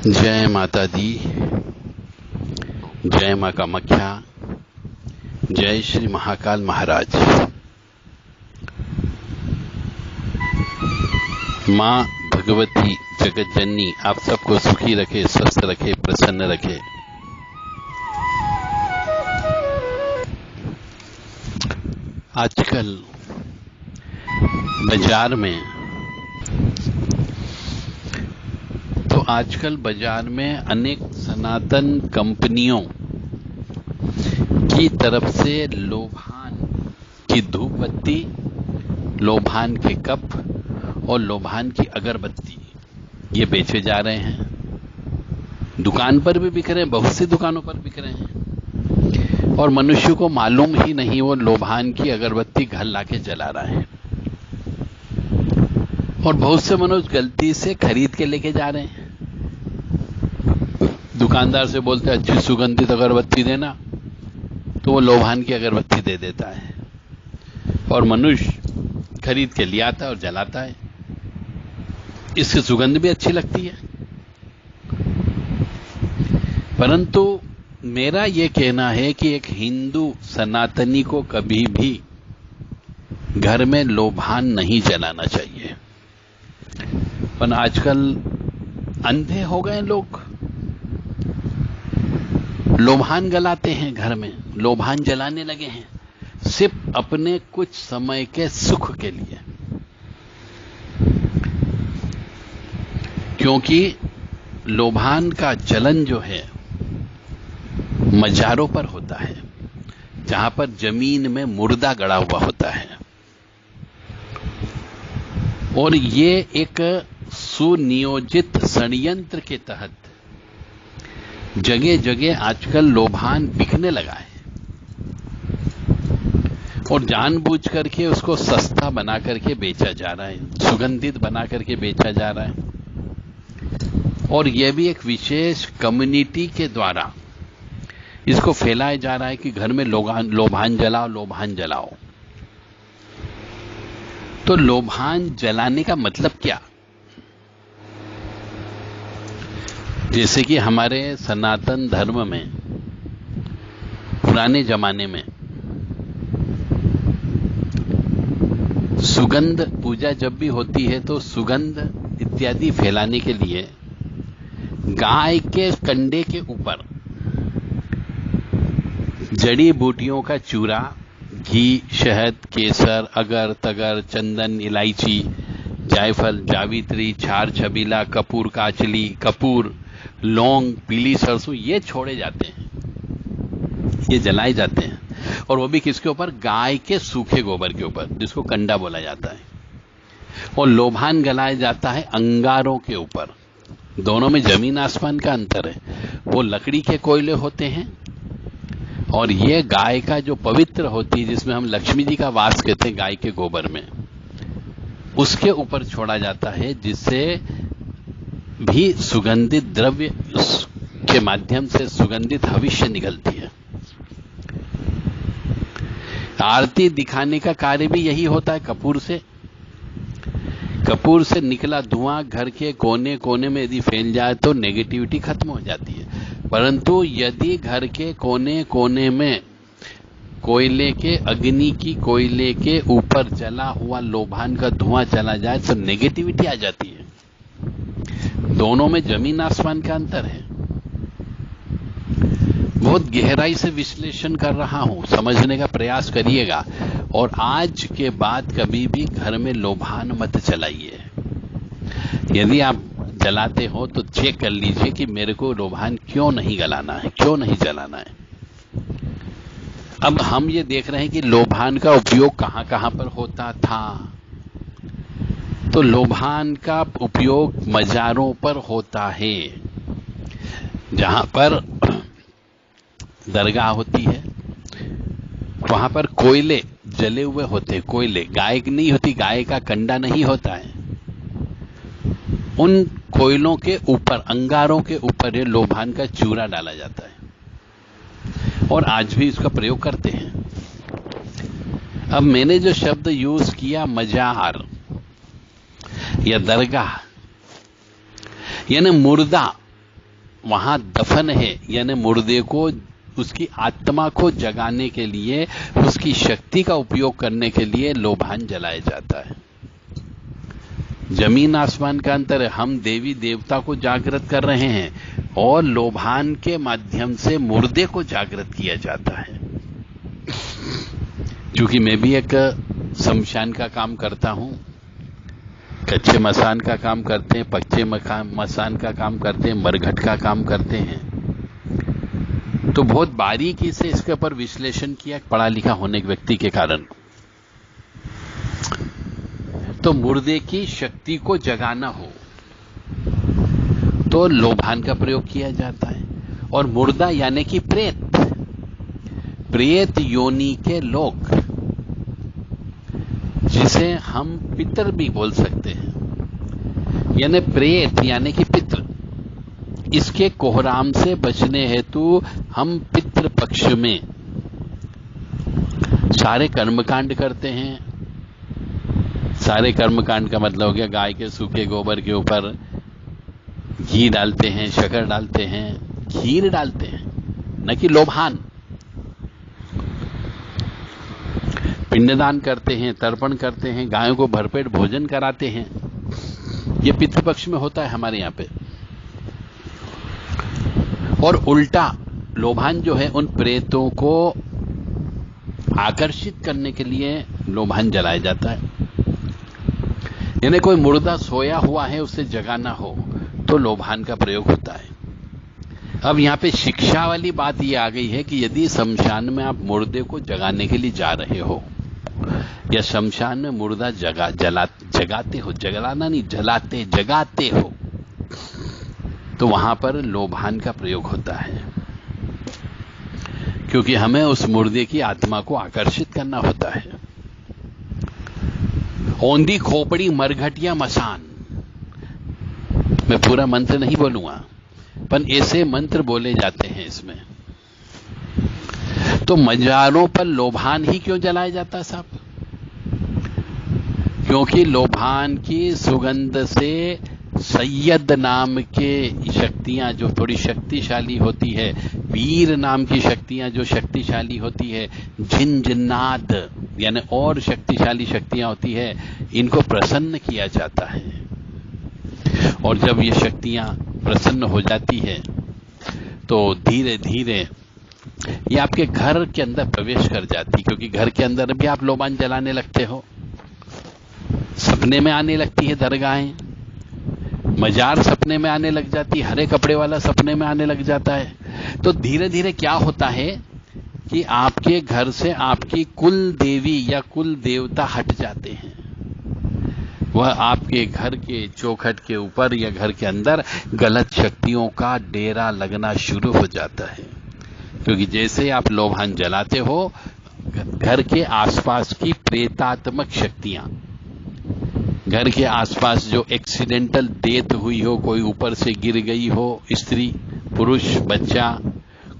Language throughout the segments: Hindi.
जय माता दी, जय मां कामाख्या, जय श्री महाकाल महाराज। मां भगवती जगत जननी आप सबको सुखी रखे, स्वस्थ रखे, प्रसन्न रखे। आजकल बाजार में अनेक सनातन कंपनियों की तरफ से लोभान की धूप बत्ती, लोभान के कप और लोभान की अगरबत्ती ये बेचे जा रहे हैं। दुकान पर भी बिक रहे हैं, बहुत सी दुकानों पर बिक रहे हैं और मनुष्य को मालूम ही नहीं वो लोभान की अगरबत्ती घर लाके जला रहा है। और बहुत से मनुष्य गलती से खरीद के लेके जा रहे हैं। दुकानदार से बोलते हैं अच्छी सुगंधित अगरबत्ती देना, तो वो लोभान की अगरबत्ती दे देता है और मनुष्य खरीद के ले आता है और जलाता है। इसकी सुगंध भी अच्छी लगती है, परंतु मेरा ये कहना है कि एक हिंदू सनातनी को कभी भी घर में लोभान नहीं जलाना चाहिए। पर आजकल अंधे हो गए लोग, लोभान जलाते हैं, घर में लोभान जलाने लगे हैं सिर्फ अपने कुछ समय के सुख के लिए। क्योंकि लोभान का चलन जो है मजारों पर होता है, जहां पर जमीन में मुर्दा गड़ा हुआ होता है। और ये एक सुनियोजित षड्यंत्र के तहत जगह जगह आजकल लोभान बिकने लगा है और जानबूझ करके उसको सस्ता बना करके बेचा जा रहा है, सुगंधित बना करके बेचा जा रहा है। और यह भी एक विशेष कम्युनिटी के द्वारा इसको फैलाया जा रहा है कि घर में लोभान जलाओ, लोभान जलाओ। तो लोभान जलाने का मतलब क्या? जैसे कि हमारे सनातन धर्म में पुराने जमाने में सुगंध पूजा जब भी होती है तो सुगंध इत्यादि फैलाने के लिए गाय के कंडे के ऊपर जड़ी बूटियों का चूरा, घी, शहद, केसर, अगर तगर, चंदन, इलायची, जायफल, जावित्री, छार छबीला, कपूर काचली, कपूर, लौंग, पीली सरसों ये छोड़े जाते हैं, ये जलाए जाते हैं। और वो भी किसके ऊपर? गाय के सूखे गोबर के ऊपर, जिसको कंडा बोला जाता है। और लोभान जलाया जाता है अंगारों के ऊपर। दोनों में जमीन आसमान का अंतर है। वो लकड़ी के कोयले होते हैं और ये गाय का जो पवित्र होती है, जिसमें हम लक्ष्मी जी का वास कहते हैं गाय के गोबर में, उसके ऊपर छोड़ा जाता है, जिससे भी सुगंधित द्रव्य के माध्यम से सुगंधित हविष्य निकलती है। आरती दिखाने का कार्य भी यही होता है। कपूर से निकला धुआं घर के कोने कोने में यदि फैल जाए तो नेगेटिविटी खत्म हो जाती है। परंतु यदि घर के कोने कोने में कोयले के ऊपर जला हुआ लोभान का धुआं चला जाए तो नेगेटिविटी आ जाती है। दोनों में जमीन आसमान का अंतर है। बहुत गहराई से विश्लेषण कर रहा हूं, समझने का प्रयास करिएगा। और आज के बाद कभी भी घर में लोभान मत जलाइए। यदि आप जलाते हो तो चेक कर लीजिए कि मेरे को लोभान क्यों नहीं जलाना है, क्यों नहीं जलाना है। अब हम ये देख रहे हैं कि लोभान का उपयोग कहां कहां पर होता था। तो लोभान का उपयोग मजारों पर होता है, जहां पर दरगाह होती है, वहां पर कोयले जले हुए होते, कोयले, गाय नहीं होती, गाय का कंडा नहीं होता है। उन कोयलों के ऊपर, अंगारों के ऊपर ये लोभान का चूरा डाला जाता है और आज भी इसका प्रयोग करते हैं। अब मैंने जो शब्द यूज किया मजार या दरगाह, यानी मुर्दा, वहां दफन है, यानी मुर्दे को उसकी आत्मा को जगाने के लिए, उसकी शक्ति का उपयोग करने के लिए लोभान जलाया जाता है। जमीन आसमान का अंतर है। हम देवी देवता को जागृत कर रहे हैं और लोभान के माध्यम से मुर्दे को जागृत किया जाता है। क्योंकि मैं भी एक शमशान का काम करता हूं, कच्चे मसान का काम करते हैं, पक्के मसान का काम करते हैं, मरघट का काम करते हैं, तो बहुत बारीकी से इसके ऊपर विश्लेषण किया पढ़ा लिखा होने के व्यक्ति के कारण। तो मुर्दे की शक्ति को जगाना हो तो लोभान का प्रयोग किया जाता है। और मुर्दा यानी कि प्रेत, प्रेत योनि के लोग, जिसे हम पितर भी बोल सकते हैं, यानी प्रेत यानी कि पितृ, इसके कोहराम से बचने हेतु हम पितृ पक्ष में सारे कर्मकांड करते हैं। सारे कर्मकांड का मतलब हो गया गाय के सूखे गोबर के ऊपर घी डालते हैं, शक्कर डालते हैं, खीर डालते हैं, न कि लोभान। पिंडदान करते हैं, तर्पण करते हैं, गायों को भरपेट भोजन कराते हैं। ये पितृपक्ष में होता है हमारे यहां पे। और उल्टा लोभान जो है उन प्रेतों को आकर्षित करने के लिए लोभान जलाया जाता है। यानी कोई मुर्दा सोया हुआ है, उसे जगाना हो तो लोभान का प्रयोग होता है। अब यहां पे शिक्षा वाली बात यह आ गई है कि यदि शमशान में आप मुर्दे को जगाने के लिए जा रहे हो या शमशान में मुर्दा जगाते हो, जलाना नहीं, जगाते हो, तो वहां पर लोभान का प्रयोग होता है। क्योंकि हमें उस मुर्दे की आत्मा को आकर्षित करना होता है। औंधी खोपड़ी मरघटिया मसान, मैं पूरा मंत्र नहीं बोलूंगा, पर ऐसे मंत्र बोले जाते हैं इसमें। तो मजारों पर लोभान ही क्यों जलाया जाता है साहब? क्योंकि लोभान की सुगंध से सैयद नाम के शक्तियां जो थोड़ी शक्तिशाली होती है, वीर नाम की शक्तियां जो शक्तिशाली होती है, जिन जिन्नात यानी और शक्तिशाली शक्तियां होती है, इनको प्रसन्न किया जाता है। और जब ये शक्तियां प्रसन्न हो जाती है तो धीरे धीरे ये आपके घर के अंदर प्रवेश कर जाती, क्योंकि घर के अंदर भी आप लोबान जलाने लगते हो, सपने में आने लगती है दरगाहें, मजार सपने में आने लग जाती, हरे कपड़े वाला सपने में आने लग जाता है। तो धीरे धीरे क्या होता है कि आपके घर से आपकी कुल देवी या कुल देवता हट जाते हैं। वह आपके घर के चौखट के ऊपर या घर के अंदर गलत शक्तियों का डेरा लगना शुरू हो जाता है। क्योंकि जैसे आप लोभान जलाते हो, घर के आसपास की प्रेतात्मक शक्तियां, घर के आसपास जो एक्सीडेंटल डेथ हुई हो, कोई ऊपर से गिर गई हो, स्त्री पुरुष बच्चा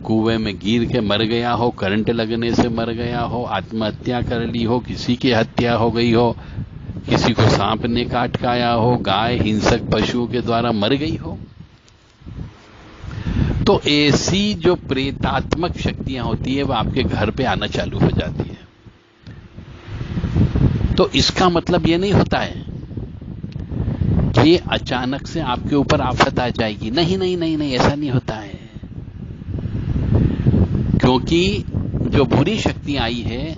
कुएं में गिर के मर गया हो, करंट लगने से मर गया हो, आत्महत्या कर ली हो, किसी की हत्या हो गई हो, किसी को सांप ने काट खाया हो, गाय हिंसक पशुओं के द्वारा मर गई हो, तो ऐसी जो प्रेतात्मक शक्तियां होती है वह आपके घर पे आना चालू हो जाती है। तो इसका मतलब ये नहीं होता है कि अचानक से आपके ऊपर आफत आ जाएगी। नहीं नहीं नहीं नहीं, ऐसा नहीं होता है। क्योंकि जो बुरी शक्ति आई है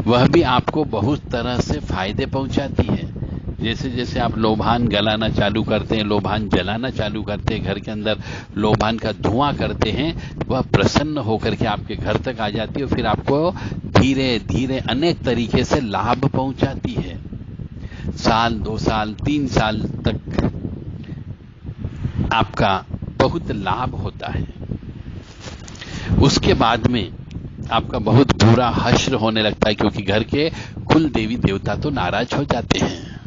वह भी आपको बहुत तरह से फायदे पहुंचाती है। जैसे जैसे आप लोभान गलाना चालू करते हैं, लोभान जलाना चालू करते हैं, घर के अंदर लोभान का धुआं करते हैं, वह प्रसन्न होकर के आपके घर तक आ जाती है और फिर आपको धीरे धीरे अनेक तरीके से लाभ पहुंचाती है। साल 2 साल 3 साल तक आपका बहुत लाभ होता है। उसके बाद में आपका बहुत बुरा हश्र होने लगता है, क्योंकि घर के कुल देवी देवता तो नाराज हो जाते हैं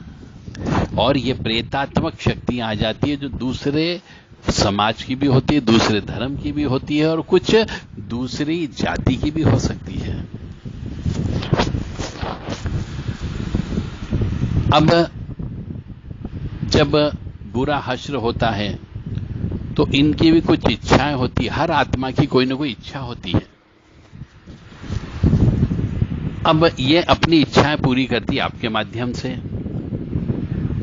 और ये प्रेतात्मक शक्तियां आ जाती है जो दूसरे समाज की भी होती है, दूसरे धर्म की भी होती है और कुछ दूसरी जाति की भी हो सकती है। अब जब बुरा हश्र होता है तो इनकी भी कुछ इच्छाएं होती है। हर आत्मा की कोई ना कोई इच्छा होती है। अब ये अपनी इच्छाएं पूरी करती है आपके माध्यम से,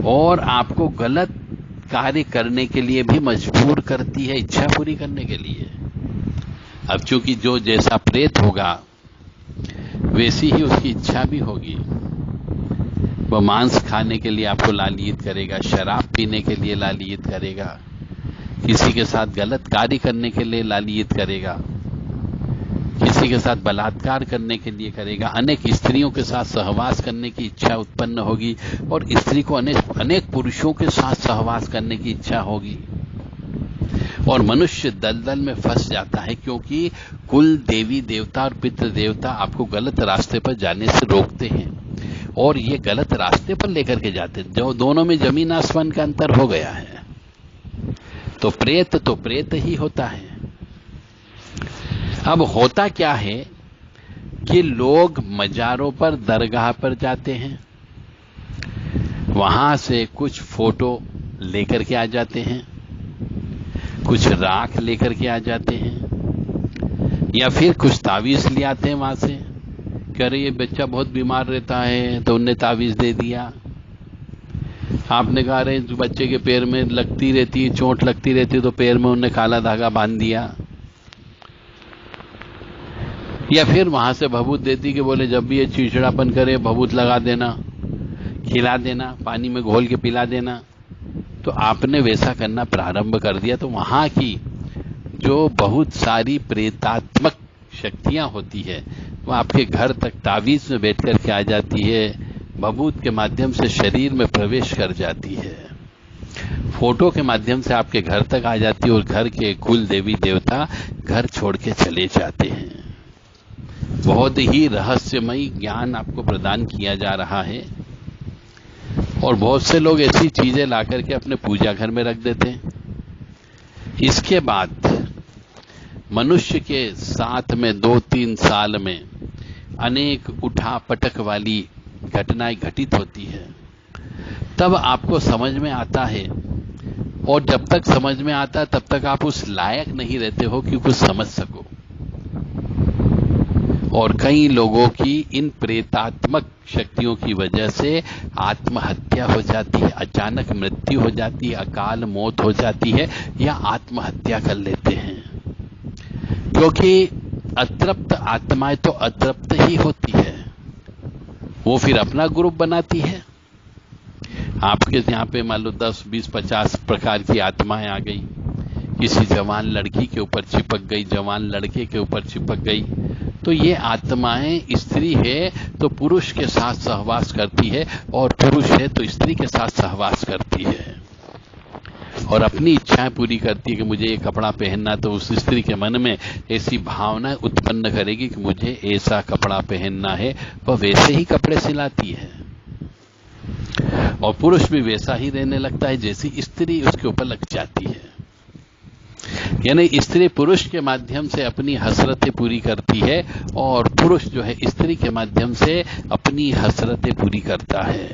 और आपको गलत कार्य करने के लिए भी मजबूर करती है, इच्छा पूरी करने के लिए। अब चूंकि जो जैसा प्रेत होगा वैसी ही उसकी इच्छा भी होगी। वह मांस खाने के लिए आपको लालित करेगा, शराब पीने के लिए लालित करेगा, किसी के साथ गलत कार्य करने के लिए लालित करेगा, किसी के साथ बलात्कार करने के लिए करेगा, अनेक स्त्रियों के साथ सहवास करने की इच्छा उत्पन्न होगी, और स्त्री को अनेक पुरुषों के साथ सहवास करने की इच्छा होगी। और मनुष्य दलदल में फंस जाता है, क्योंकि कुल देवी देवता और पितृ देवता आपको गलत रास्ते पर जाने से रोकते हैं, और ये गलत रास्ते पर लेकर के जाते हैं। जो दोनों में जमीन आसमान का अंतर हो गया है। तो प्रेत ही होता है। अब होता क्या है कि लोग मजारों पर, दरगाह पर जाते हैं, वहां से कुछ फोटो लेकर के आ जाते हैं, कुछ राख लेकर के आ जाते हैं, या फिर कुछ तावीज ले आते हैं वहां से। कह रहे ये बच्चा बहुत बीमार रहता है, तो उनने तावीज दे दिया। आपने कहा रहे बच्चे के पैर में लगती रहती है, चोट लगती रहती है, तो पैर में उनने काला धागा बांध दिया। या फिर वहां से भभूत देती कि बोले जब भी ये चिड़चिड़ापन करे भभूत लगा देना, खिला देना, पानी में घोल के पिला देना। तो आपने वैसा करना प्रारंभ कर दिया। तो वहां की जो बहुत सारी प्रेतात्मक शक्तियां होती है वो आपके घर तक तावीज में बैठ कर के आ जाती है, भभूत के माध्यम से शरीर में प्रवेश कर जाती है, फोटो के माध्यम से आपके घर तक आ जाती है, और घर के कुल देवी देवता घर छोड़ के चले जाते हैं। बहुत ही रहस्यमयी ज्ञान आपको प्रदान किया जा रहा है। और बहुत से लोग ऐसी चीजें ला करके अपने पूजा घर में रख देते हैं। इसके बाद मनुष्य के साथ में 2-3 साल में अनेक उठा पटक वाली घटनाएं घटित होती है। तब आपको समझ में आता है, और जब तक समझ में आता है तब तक आप उस लायक नहीं रहते हो कि कुछ समझ सको। और कई लोगों की इन प्रेतात्मक शक्तियों की वजह से आत्महत्या हो जाती है, अचानक मृत्यु हो जाती है, अकाल मौत हो जाती है, या आत्महत्या कर लेते हैं। क्योंकि अतृप्त आत्माएं तो अतृप्त ही होती है, वो फिर अपना ग्रुप बनाती है। आपके यहाँ पे मान लो 10, 20, 50 प्रकार की आत्माएं आ गई, किसी जवान लड़की के ऊपर चिपक गई, जवान लड़के के ऊपर चिपक गई। तो ये आत्माएं स्त्री है तो पुरुष के साथ सहवास करती है, और पुरुष है तो स्त्री के साथ सहवास करती है, और अपनी इच्छाएं पूरी करती है कि मुझे ये कपड़ा पहनना। तो उस स्त्री के मन में ऐसी भावना उत्पन्न करेगी कि मुझे ऐसा कपड़ा पहनना है, वह वैसे ही कपड़े सिलाती है, और पुरुष भी वैसा ही रहने लगता है जैसी स्त्री उसके ऊपर लग जाती है। यानी स्त्री पुरुष के माध्यम से अपनी हसरतें पूरी करती है, और पुरुष जो है स्त्री के माध्यम से अपनी हसरतें पूरी करता है।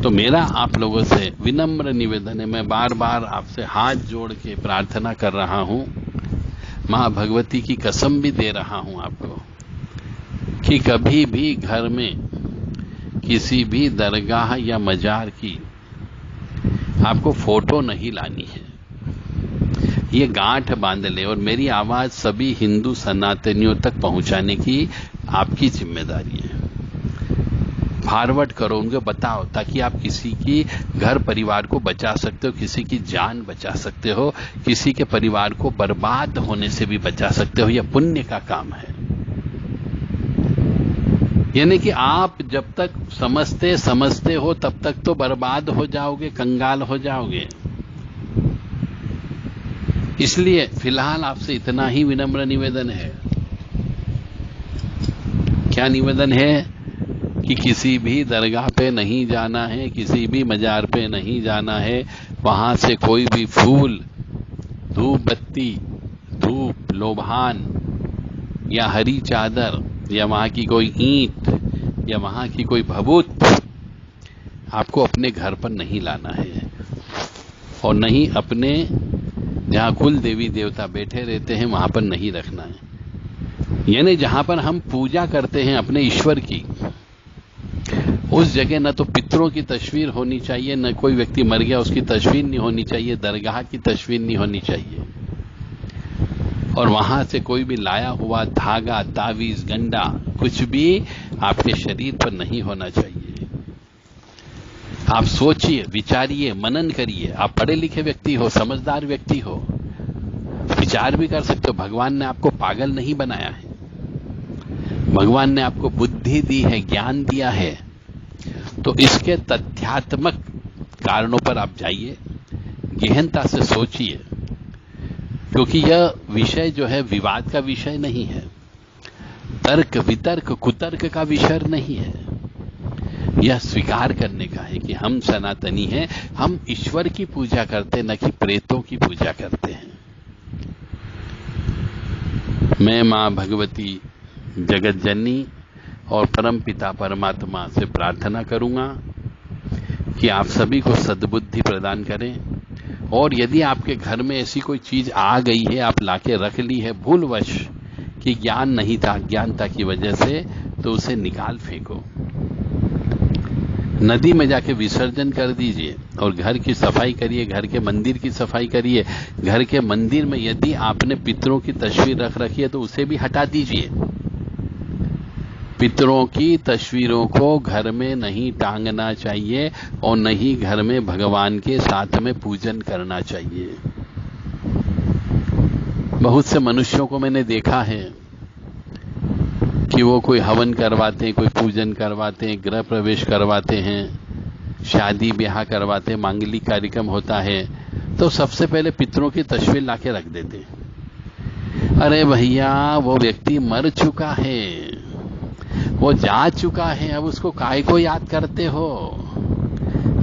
तो मेरा आप लोगों से विनम्र निवेदन है, मैं बार बार आपसे हाथ जोड़ के प्रार्थना कर रहा हूं, मां भगवती की कसम भी दे रहा हूं आपको, कि कभी भी घर में किसी भी दरगाह या मजार की आपको फोटो नहीं लानी है। ये गांठ बांध ले, और मेरी आवाज सभी हिंदू सनातनियों तक पहुंचाने की आपकी जिम्मेदारी है। फॉरवर्ड करो, उनको बताओ, ताकि आप किसी की घर परिवार को बचा सकते हो, किसी की जान बचा सकते हो, किसी के परिवार को बर्बाद होने से भी बचा सकते हो। यह पुण्य का काम है। यानी कि आप जब तक समझते हो तब तक तो बर्बाद हो जाओगे, कंगाल हो जाओगे। इसलिए फिलहाल आपसे इतना ही विनम्र निवेदन है। क्या निवेदन है? कि किसी भी दरगाह पे नहीं जाना है, किसी भी मजार पे नहीं जाना है, वहां से कोई भी फूल, धूप बत्ती, धूप, लोभान या हरी चादर या वहां की कोई ईंट या वहां की कोई भभूत आपको अपने घर पर नहीं लाना है। और नहीं अपने जहां कुल देवी देवता बैठे रहते हैं वहां पर नहीं रखना है। यानी जहां पर हम पूजा करते हैं अपने ईश्वर की, उस जगह न तो पितरों की तस्वीर होनी चाहिए, न कोई व्यक्ति मर गया उसकी तस्वीर नहीं होनी चाहिए, दरगाह की तस्वीर नहीं होनी चाहिए, और वहां से कोई भी लाया हुआ धागा, तावीज, गंडा कुछ भी आपके शरीर पर नहीं होना चाहिए। आप सोचिए, विचारिए, मनन करिए। आप पढ़े लिखे व्यक्ति हो, समझदार व्यक्ति हो, विचार भी कर सकते हो। भगवान ने आपको पागल नहीं बनाया है, भगवान ने आपको बुद्धि दी है, ज्ञान दिया है। तो इसके तथ्यात्मक कारणों पर आप जाइए, गहनता से सोचिए, क्योंकि यह विषय जो है विवाद का विषय नहीं है, तर्क वितर्क कुतर्क का विषय नहीं है। यह स्वीकार करने का है कि हम सनातनी हैं, हम ईश्वर की पूजा करते न कि प्रेतों की पूजा करते हैं। मैं मां भगवती जगत जननी और परम पिता परमात्मा से प्रार्थना करूंगा कि आप सभी को सद्बुद्धि प्रदान करें, और यदि आपके घर में ऐसी कोई चीज आ गई है, आप लाके रख ली है भूलवश कि ज्ञान नहीं था, अज्ञानता की वजह से, तो उसे निकाल फेंको, नदी में जाके विसर्जन कर दीजिए, और घर की सफाई करिए, घर के मंदिर की सफाई करिए। घर के मंदिर में यदि आपने पितरों की तस्वीर रख रखी है तो उसे भी हटा दीजिए। पितरों की तस्वीरों को घर में नहीं टांगना चाहिए, और नहीं घर में भगवान के साथ में पूजन करना चाहिए। बहुत से मनुष्यों को मैंने देखा है कि वो कोई हवन करवाते हैं, कोई पूजन करवाते हैं, गृह प्रवेश करवाते हैं, शादी ब्याह करवाते हैं, मांगलिक कार्यक्रम होता है, तो सबसे पहले पितरों की तस्वीर लाके रख देते हैं। अरे भैया, वो व्यक्ति मर चुका है, वो जा चुका है, अब उसको काहे को याद करते हो?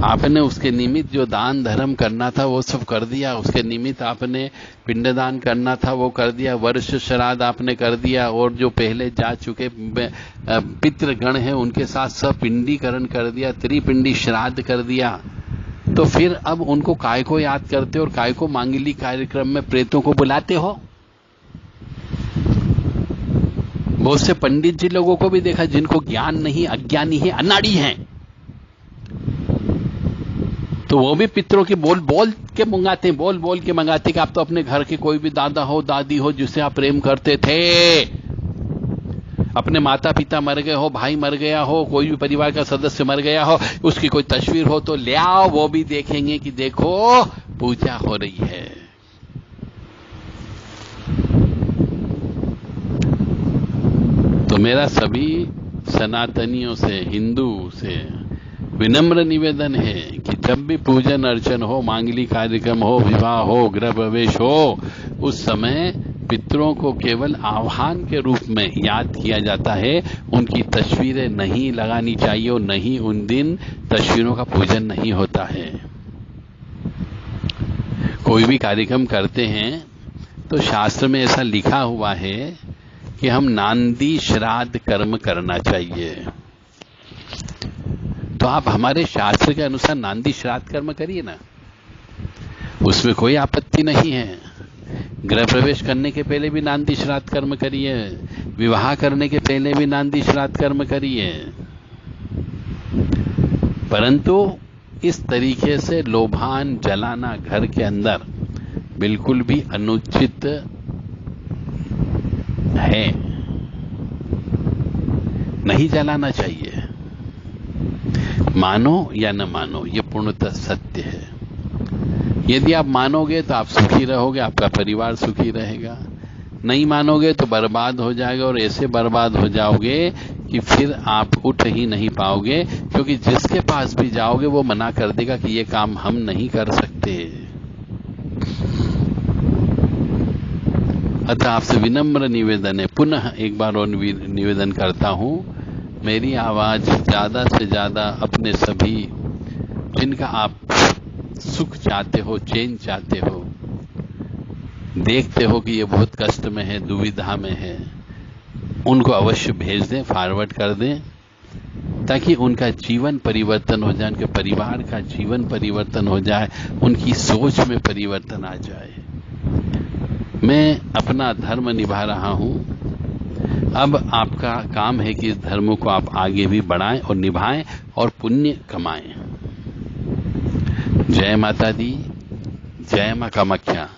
आपने उसके निमित्त जो दान धर्म करना था वो सब कर दिया, उसके निमित्त आपने पिंडदान करना था वो कर दिया, वर्ष श्राद्ध आपने कर दिया, और जो पहले जा चुके पितृगण हैं उनके साथ सब पिंडीकरण कर दिया, त्रिपिंडी श्राद्ध कर दिया। तो फिर अब उनको काय को याद करते हो और काय को मांगलिक कार्यक्रम में प्रेतों को बुलाते हो? बहुत से पंडित जी लोगों को भी देखा जिनको ज्ञान नहीं, अज्ञानी है, अनाड़ी हैं, तो वो भी पितरों के बोल बोल के मंगाते हैं, बोल बोल के मंगाते कि आप तो अपने घर के कोई भी दादा हो, दादी हो, जिसे आप प्रेम करते थे, अपने माता पिता मर गए हो, भाई मर गया हो, कोई भी परिवार का सदस्य मर गया हो, उसकी कोई तस्वीर हो तो ले आओ, वो भी देखेंगे कि देखो पूजा हो रही है। तो मेरा सभी सनातनियों से, हिंदू से विनम्र निवेदन है कि जब भी पूजन अर्चन हो, मांगलिक कार्यक्रम हो, विवाह हो, गृह प्रवेश हो, उस समय पितरों को केवल आह्वान के रूप में याद किया जाता है, उनकी तस्वीरें नहीं लगानी चाहिए, और नहीं उन दिन तस्वीरों का पूजन नहीं होता है। कोई भी कार्यक्रम करते हैं तो शास्त्र में ऐसा लिखा हुआ है कि हम नांदी श्राद्ध कर्म करना चाहिए। तो आप हमारे शास्त्र के अनुसार नांदी श्राद्ध कर्म करिए ना, उसमें कोई आपत्ति नहीं है। गृह प्रवेश करने के पहले भी नांदी श्राद्ध कर्म करिए, विवाह करने के पहले भी नांदी श्राद्ध कर्म करिए, परंतु इस तरीके से लोभान जलाना घर के अंदर बिल्कुल भी अनुचित है, नहीं जलाना चाहिए। मानो या न मानो, ये पूर्णतः सत्य है। यदि आप मानोगे तो आप सुखी रहोगे, आपका परिवार सुखी रहेगा, नहीं मानोगे तो बर्बाद हो जाएगा, और ऐसे बर्बाद हो जाओगे कि फिर आप उठ ही नहीं पाओगे, क्योंकि जिसके पास भी जाओगे वो मना कर देगा कि ये काम हम नहीं कर सकते। अतः आपसे विनम्र निवेदन है, पुनः एक बार और निवेदन करता हूं, मेरी आवाज ज्यादा से ज्यादा अपने सभी जिनका आप सुख चाहते हो, चैन चाहते हो, देखते हो कि ये बहुत कष्ट में है, दुविधा में है, उनको अवश्य भेज दें, फॉरवर्ड कर दें। ताकि उनका जीवन परिवर्तन हो जाए, उनके परिवार का जीवन परिवर्तन हो जाए, उनकी सोच में परिवर्तन आ जाए। मैं अपना धर्म निभा रहा हूं, अब आपका काम है कि इस धर्म को आप आगे भी बढ़ाएं और निभाएं और पुण्य कमाएं। जय माता दी, जय मां कामाख्या।